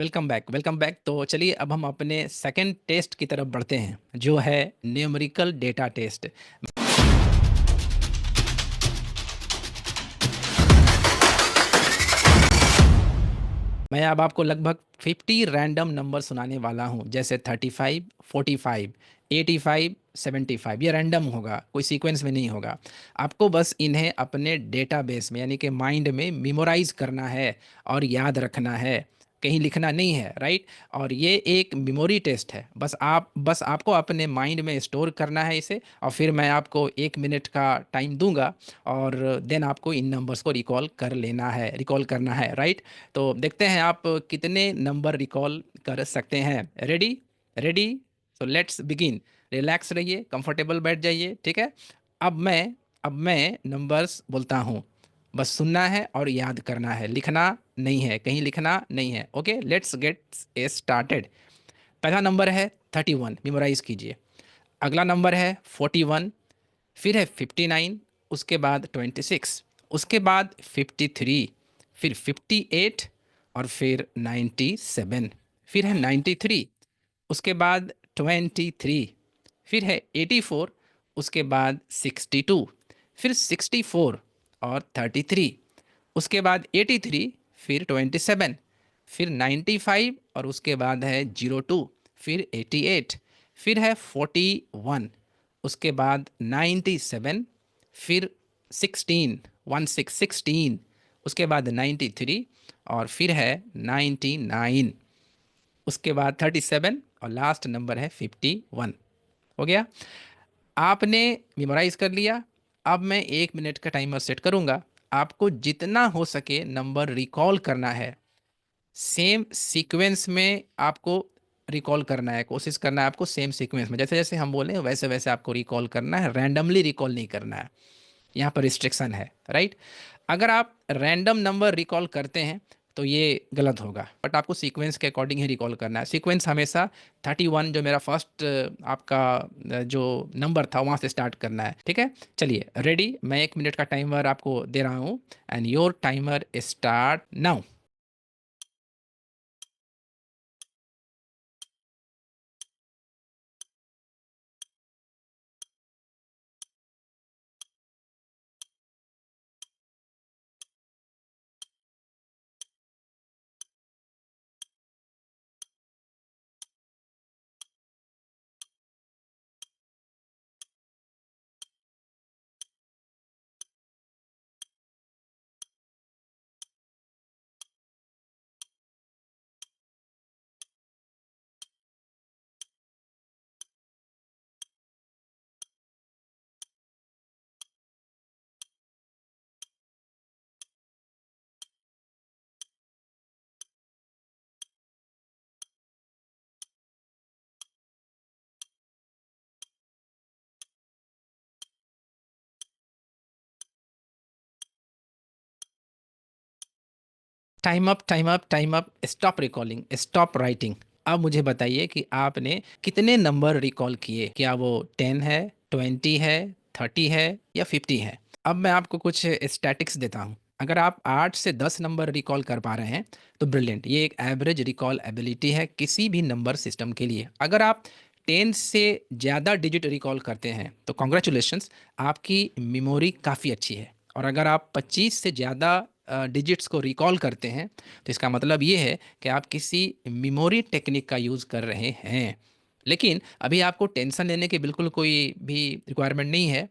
Welcome back welcome back. तो चलिए अब हम अपने सेकंड टेस्ट की तरफ बढ़ते हैं, जो है न्यूमेरिकल डेटा टेस्ट। मैं अब आपको लगभग 50 रैंडम नंबर सुनाने वाला हूं, जैसे 35, 45, 85, 75। ये रैंडम होगा, कोई सीक्वेंस में नहीं होगा। आपको बस इन्हें अपने डेटाबेस में यानी कि माइंड में मेमोराइज करना है और याद रखना है, कहीं लिखना नहीं है, राइट। और ये एक मेमोरी टेस्ट है। बस आपको अपने माइंड में स्टोर करना है इसे, और फिर मैं आपको 1 मिनट का टाइम दूंगा और देन आपको इन नंबर्स को रिकॉल करना है, राइट। तो देखते हैं आप कितने नंबर रिकॉल कर सकते हैं। रेडी? रेडी? तो लेट्स बिगिन। रिलैक्स रहिए, कंफर्टेबल बैठ जाइए, ठीक है। अब मैं नंबर्स बोलता हूँ, बस सुनना है और याद करना है, लिखना नहीं है, कहीं लिखना नहीं है। Okay, let's get started. पहला नंबर है 31, मेमोराइज कीजिए। अगला नंबर है 41, फिर है 59, उसके बाद 26, उसके बाद 53, फिर 58, और फिर 97, फिर है 93, उसके बाद 23, फिर है 84, उसके बाद 62, फिर 64 और 33, उसके बाद 83, फिर 27, फिर 95, और उसके बाद है 02, फिर 88, फिर है 41, उसके बाद 97, फिर 16, उसके बाद 93, और फिर है 99, उसके बाद 37, और लास्ट नंबर है 51। हो गया? आपने मेमोराइज कर लिया। अब मैं 1 मिनट का टाइमर सेट करूंगा। आपको जितना हो सके नंबर रिकॉल करना है, सेम सीक्वेंस में आपको रिकॉल करना है, कोशिश करना है आपको सेम सीक्वेंस में, जैसे जैसे हम बोले वैसे वैसे आपको रिकॉल करना है, रैंडमली रिकॉल नहीं करना है। यहाँ पर रिस्ट्रिक्शन है, राइट। अगर आप रैंडम नंबर रिकॉल करते हैं तो ये गलत होगा, बट आपको सीक्वेंस के अकॉर्डिंग ही रिकॉल करना है। सीक्वेंस हमेशा 31, जो मेरा फर्स्ट आपका जो नंबर था, वहाँ से स्टार्ट करना है, ठीक है। चलिए, रेडी? मैं 1 मिनट का टाइमर आपको दे रहा हूँ, and your timer start now. Time up, time up, time up. Stop recalling, stop writing. अब मुझे बताइए कि आपने कितने नंबर रिकॉल किए। क्या वो 10 है, 20 है, 30 है, या 50 है? अब मैं आपको कुछ स्टैटिक्स देता हूँ। अगर आप 8 से 10 नंबर रिकॉल कर पा रहे हैं तो ब्रिलियंट, ये एक एवरेज रिकॉल एबिलिटी है किसी भी नंबर सिस्टम के लिए। अगर आप 10 से ज़्यादा डिजिट रिकॉल करते हैं तो कॉन्ग्रेचुलेशंस, आपकी मेमोरी काफ़ी अच्छी है। और अगर आप 25 से ज़्यादा डिजिट्स को रिकॉल करते हैं तो इसका मतलब ये है कि आप किसी मेमोरी टेक्निक का यूज़ कर रहे हैं। लेकिन अभी आपको टेंशन लेने की बिल्कुल कोई भी रिक्वायरमेंट नहीं है।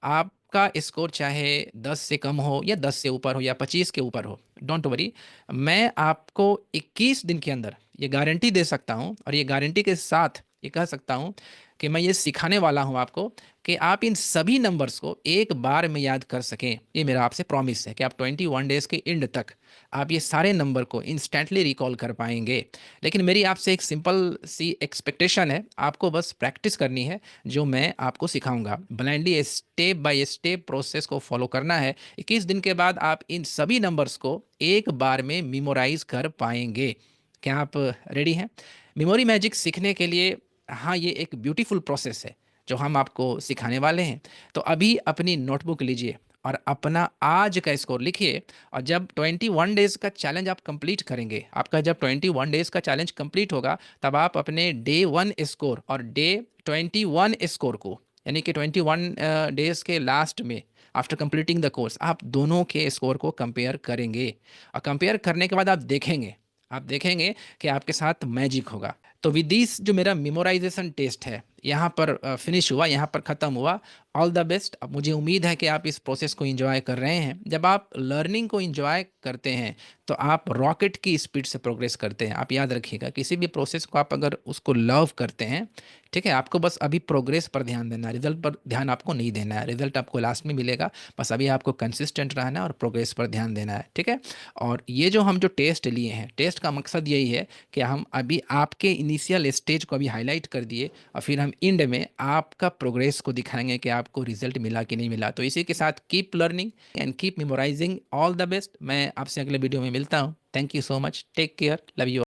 आपका स्कोर चाहे 10 से कम हो, या 10 से ऊपर हो, या 25 के ऊपर हो, डोंट वरी। मैं आपको 21 दिन के अंदर ये गारंटी दे सकता हूँ, और ये गारंटी के साथ ये कह सकता हूँ कि मैं ये सिखाने वाला हूँ आपको कि आप इन सभी नंबर्स को एक बार में याद कर सकें। ये मेरा आपसे प्रॉमिस है कि आप 21 डेज़ के एंड तक आप ये सारे नंबर को इंस्टेंटली रिकॉल कर पाएंगे। लेकिन मेरी आपसे एक सिंपल सी एक्सपेक्टेशन है, आपको बस प्रैक्टिस करनी है, जो मैं आपको सिखाऊंगा। Blindly step by step process को फॉलो करना है। 21 दिन के बाद आप इन सभी नंबर्स को एक बार में मेमोराइज कर पाएंगे। क्या आप रेडी हैं मेमोरी मैजिक सीखने के लिए? हाँ, ये एक ब्यूटीफुल प्रोसेस है जो हम आपको सिखाने वाले हैं। तो अभी अपनी नोटबुक लीजिए और अपना आज का स्कोर लिखिए। और जब 21 डेज़ का चैलेंज आप कंप्लीट करेंगे, आपका जब 21 डेज़ का चैलेंज कंप्लीट होगा, तब आप अपने डे 1 स्कोर और डे 21 स्कोर को, यानी कि 21 डेज़ के लास्ट में आफ्टर कंप्लीटिंग द कोर्स, आप दोनों के स्कोर को कंपेयर करेंगे। और कंपेयर करने के बाद आप देखेंगे कि आपके साथ मैजिक होगा। तो विद दिस जो मेरा मेमोराइजेशन टेस्ट है यहाँ पर फिनिश हुआ, यहाँ पर ख़त्म हुआ। All the best. अब मुझे उम्मीद है कि आप इस प्रोसेस को एंजॉय कर रहे हैं। जब आप लर्निंग को एंजॉय करते हैं तो आप रॉकेट की स्पीड से प्रोग्रेस करते हैं। आप याद रखिएगा, किसी भी प्रोसेस को आप अगर उसको लव करते हैं, ठीक है, आपको बस अभी प्रोग्रेस पर ध्यान देना है, रिजल्ट पर ध्यान आपको नहीं देना है। रिजल्ट आपको लास्ट में मिलेगा, बस अभी आपको कंसिस्टेंट रहना है और प्रोग्रेस पर ध्यान देना है, ठीक है। और ये जो हम जो टेस्ट लिए हैं, टेस्ट का मकसद यही है कि हम अभी आपके इनिशियल स्टेज को अभी हाईलाइट कर दिए, और फिर हम एंड में आपका प्रोग्रेस को दिखाएंगे कि आपको रिजल्ट मिला कि नहीं मिला। तो इसी के साथ keep learning and keep memorising. All the best. मैं आपसे अगले वीडियो में मिलता हूँ। Thank you so much. Take care. Love you.